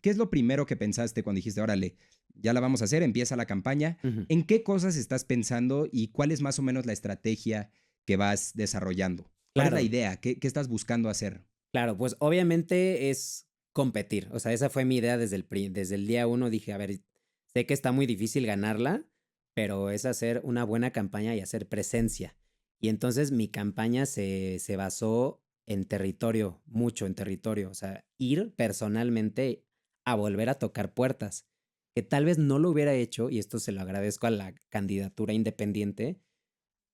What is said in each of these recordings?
¿qué es lo primero que pensaste cuando dijiste, órale, ya la vamos a hacer, empieza la campaña? Ujú. ¿En qué cosas estás pensando y cuál es más o menos la estrategia que vas desarrollando? ¿Cuál es la Claro, idea? ¿Qué estás buscando hacer? claro, pues obviamente es competir. O sea, esa fue mi idea desde el día uno. Dije, a ver, sé que está muy difícil ganarla, pero es hacer una buena campaña y hacer presencia. Y entonces mi campaña se basó en territorio, mucho en territorio. O sea, ir personalmente a volver a tocar puertas, que tal vez no lo hubiera hecho, y esto se lo agradezco a la candidatura independiente,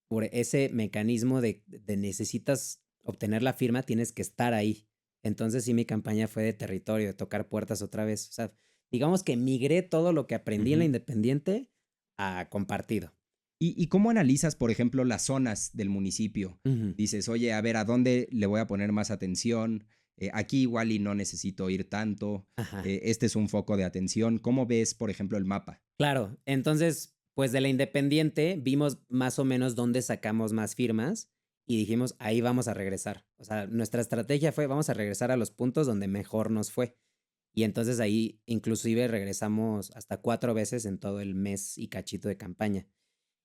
por ese mecanismo de necesitas obtener la firma, tienes que estar ahí. Entonces, sí, mi campaña fue de territorio, de tocar puertas otra vez. O sea, digamos que migré todo lo que aprendí en la Ujú. independiente a compartido. ¿Y cómo analizas, por ejemplo, las zonas del municipio? Ujú. Dices, oye, a ver, ¿a dónde le voy a poner más atención? Aquí igual y no necesito ir tanto. Ajá. Este es un foco de atención. ¿Cómo ves, por ejemplo, el mapa? Claro. Entonces, pues de la independiente vimos más o menos dónde sacamos más firmas y dijimos, ahí vamos a regresar. O sea, nuestra estrategia fue, vamos a regresar a los puntos donde mejor nos fue. Y entonces ahí inclusive regresamos hasta 4 veces en todo el mes y cachito de campaña.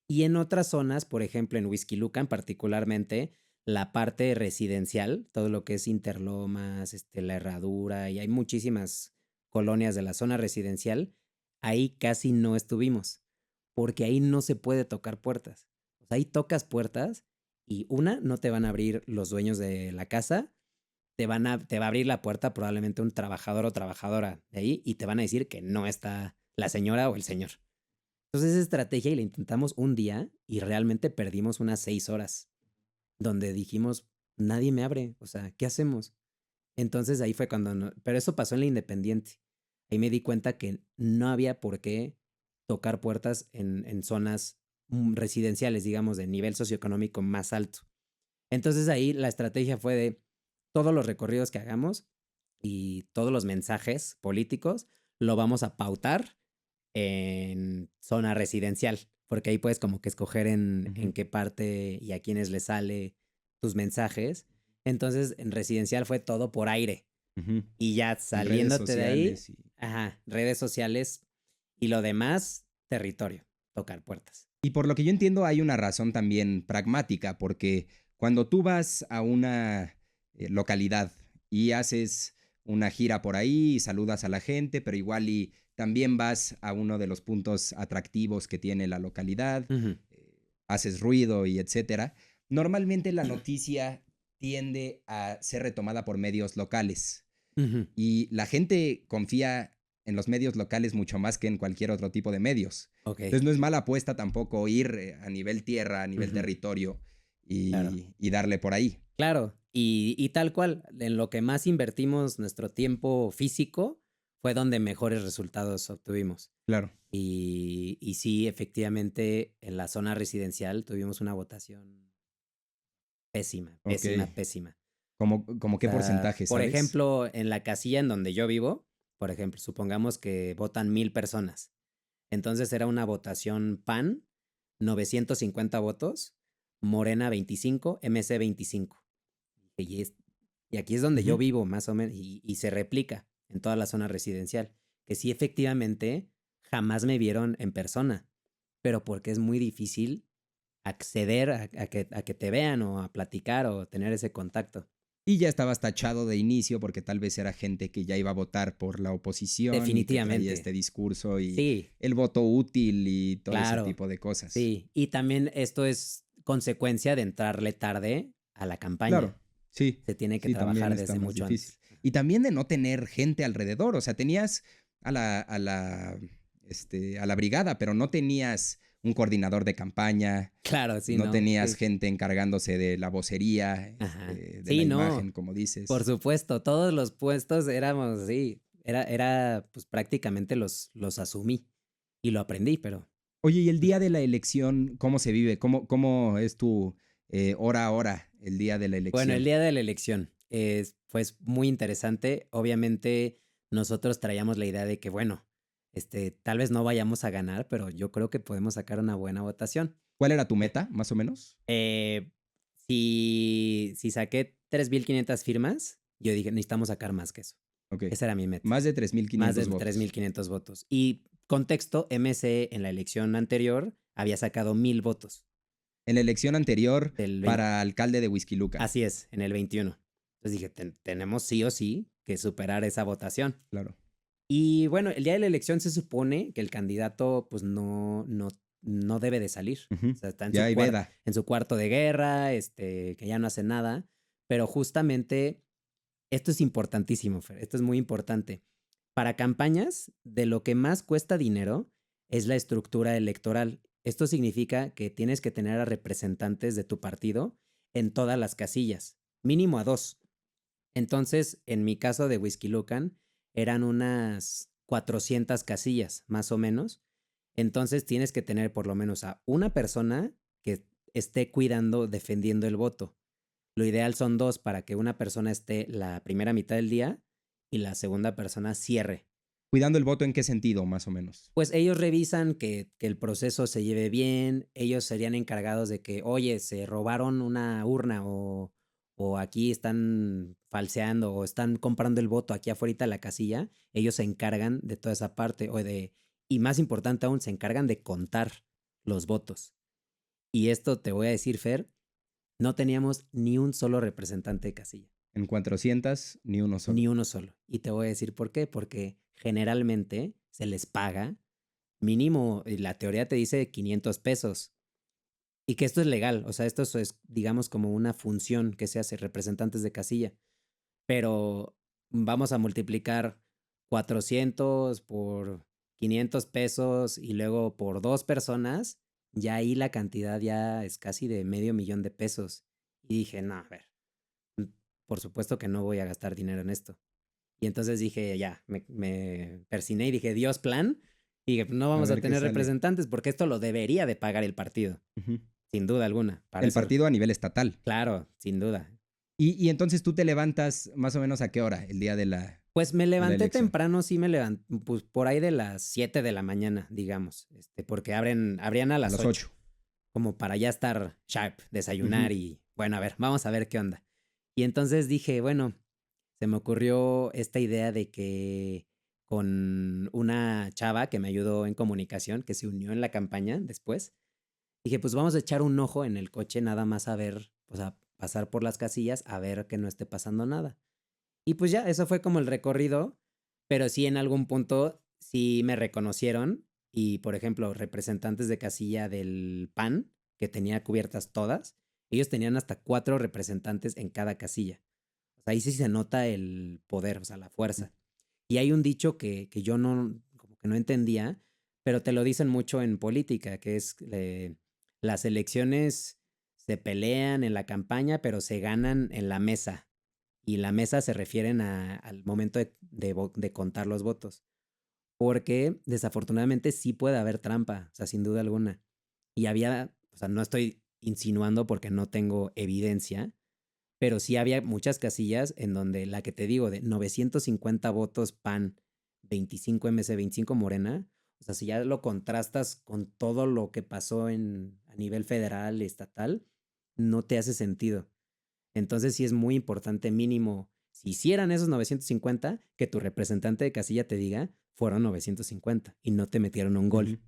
Y en otras zonas, por ejemplo, en Huixquilucan particularmente, la parte residencial, todo lo que es Interlomas, La Herradura, y hay muchísimas colonias de la zona residencial, ahí casi no estuvimos, porque ahí no se puede tocar puertas. O sea, ahí tocas puertas y una, no te van a abrir los dueños de la casa, te va a abrir la puerta probablemente un trabajador o trabajadora de ahí y te van a decir que no está la señora o el señor. Entonces esa estrategia y la intentamos un día y realmente perdimos unas 6 horas, donde dijimos, nadie me abre, o sea, ¿qué hacemos? Entonces ahí fue cuando, pero eso pasó en la Independiente. Ahí me di cuenta que no había por qué tocar puertas en zonas residenciales, digamos, de nivel socioeconómico más alto. Entonces ahí la estrategia fue de todos los recorridos que hagamos y todos los mensajes políticos lo vamos a pautar en zona residencial, porque ahí puedes como que escoger en Ujú, qué parte y a quiénes les sale tus mensajes. Entonces, en residencial fue todo por aire ujú. y ya En redes saliéndote de ahí, sociales. ajá, redes sociales y lo demás, territorio, tocar puertas. Y por lo que yo entiendo, hay una razón también pragmática, porque cuando tú vas a una localidad y haces una gira por ahí y saludas a la gente, pero igual y también vas a uno de los puntos atractivos que tiene la localidad, Ujú. haces ruido y etcétera, normalmente la noticia tiende a ser retomada por medios locales. Ujú. Y la gente confía en los medios locales mucho más que en cualquier otro tipo de medios. Ok. Entonces no es mala apuesta tampoco ir a nivel tierra, a nivel Ujú. territorio Claro. y darle por ahí. Claro, y tal cual, en lo que más invertimos nuestro tiempo físico fue donde mejores resultados obtuvimos. Claro. Y sí, efectivamente, en la zona residencial tuvimos una votación pésima, Ok. pésima, pésima. ¿Cómo O qué sea, porcentaje, por sabes? ejemplo, en la casilla en donde yo vivo, por ejemplo, supongamos que votan 1000 personas. Entonces era una votación PAN, 950 votos, Morena 25, MC 25. Y, y aquí es donde yo Ujú. vivo, más o menos, y se replica en toda la zona residencial, que sí efectivamente jamás me vieron en persona, pero porque es muy difícil acceder a que te vean o a platicar o tener ese contacto. Y ya estabas tachado de inicio porque tal vez era gente que ya iba a votar por la oposición y que traía Definitivamente. este discurso y Sí, el voto útil y todo ese claro. tipo de cosas. Sí. Y también esto es consecuencia de entrarle tarde a la Claro, campaña. sí, Se tiene que sí, también trabajar está desde más mucho difícil. antes. Y también de no tener gente alrededor, o sea, tenías a la brigada, pero no tenías un coordinador de campaña, Claro, sí, no no. tenías Sí. gente encargándose de la vocería, Ajá. de la Sí, imagen, no. como Por dices. supuesto, todos los puestos éramos, sí, era pues prácticamente los asumí y lo aprendí, pero Oye, y el pues, día de la elección, ¿cómo se vive? ¿Cómo es tu hora a hora el día de la bueno, el elección? día de la elección pues muy interesante. Obviamente nosotros traíamos la idea de que, bueno, tal vez no vayamos a ganar, pero yo creo que podemos sacar una buena votación. ¿Cuál era tu meta, más o menos? Eh, si saqué 3500 firmas, yo dije, necesitamos sacar más que eso. Ok. Esa era mi meta. Más de Más de 3,500 votos. 3,500 votos. Y contexto, MC en la elección anterior había sacado 1,000 votos. En la elección anterior Del 20. para alcalde de Whisky Lucan. Así es, en el 21. Entonces dije, tenemos sí o sí que superar esa votación. Claro. Y bueno, el día de la elección se supone que el candidato pues no debe de salir. Ujú. O sea, está Ya hay veda. en su cuarto de guerra, que ya no hace nada. Pero justamente esto es importantísimo, Fer. Esto es muy importante. Para campañas, de lo que más cuesta dinero es la estructura electoral. Esto significa que tienes que tener a representantes de tu partido en todas las casillas, mínimo a 2. Entonces, en mi caso de Whisky Lucan, eran unas 400 casillas, más o menos. Entonces, tienes que tener por lo menos a una persona que esté cuidando, defendiendo el voto. Lo ideal son 2 para que una persona esté la primera mitad del día y la segunda persona cierre. ¿Cuidando el voto en qué sentido, más o menos? Pues ellos revisan que el proceso se lleve bien, ellos serían encargados de que, oye, se robaron una urna o aquí están falseando o están comprando el voto aquí afuera de la casilla, ellos se encargan de toda esa parte y más importante aún, se encargan de contar los votos. Y esto te voy a decir, Fer, no teníamos ni un solo representante de casilla. En 400, ni uno solo. Ni uno solo. Y te voy a decir por qué. Porque generalmente se les paga mínimo, la teoría te dice 500 pesos. Y que esto es legal. O sea, esto es, digamos, como una función que se hace, representantes de casilla. Pero vamos a multiplicar 400 por 500 pesos y luego por 2 personas. Ya ahí la cantidad ya es casi de $500,000 de pesos. Y dije, no, a ver, por supuesto que no voy a gastar dinero en esto. Y entonces dije, ya, me persiné y dije, Dios plan. Y dije, no vamos a tener representantes porque esto lo debería de pagar el partido. Ujú. Sin duda alguna. El partido a nivel estatal. Claro, sin duda. Y entonces tú te levantas más o menos ¿a qué hora? El día de la... Pues me levanté elección. temprano, sí me levanté, pues por ahí de las 7 de la mañana, digamos. Porque abrían a las 8. Como para ya estar sharp, desayunar y bueno, a ver, vamos a ver qué onda. Y entonces dije, bueno, se me ocurrió esta idea de que con una chava que me ayudó en comunicación, que se unió en la campaña después, dije, pues vamos a echar un ojo en el coche nada más a ver, pues a pasar por las casillas a ver que no esté pasando nada. Y pues ya, eso fue como el recorrido, pero sí en algún punto sí me reconocieron y, por ejemplo, representantes de casilla del PAN, que tenía cubiertas todas, ellos tenían hasta 4 representantes en cada casilla. O sea, ahí sí se nota el poder, o sea, la fuerza. Y hay un dicho que yo no, como que no entendía, pero te lo dicen mucho en política, que es las elecciones se pelean en la campaña, pero se ganan en la mesa. Y la mesa se refieren al momento de contar los votos. Porque desafortunadamente sí puede haber trampa, o sea, sin duda alguna. Y había, o sea, no estoy insinuando porque no tengo evidencia, pero sí había muchas casillas en donde la que te digo de 950 votos PAN, 25 MC, 25 Morena, o sea, si ya lo contrastas con todo lo que pasó a nivel federal, estatal, no te hace sentido. Entonces sí es muy importante mínimo, si hicieran esos 950, que tu representante de casilla te diga, fueron 950 y no te metieron un gol.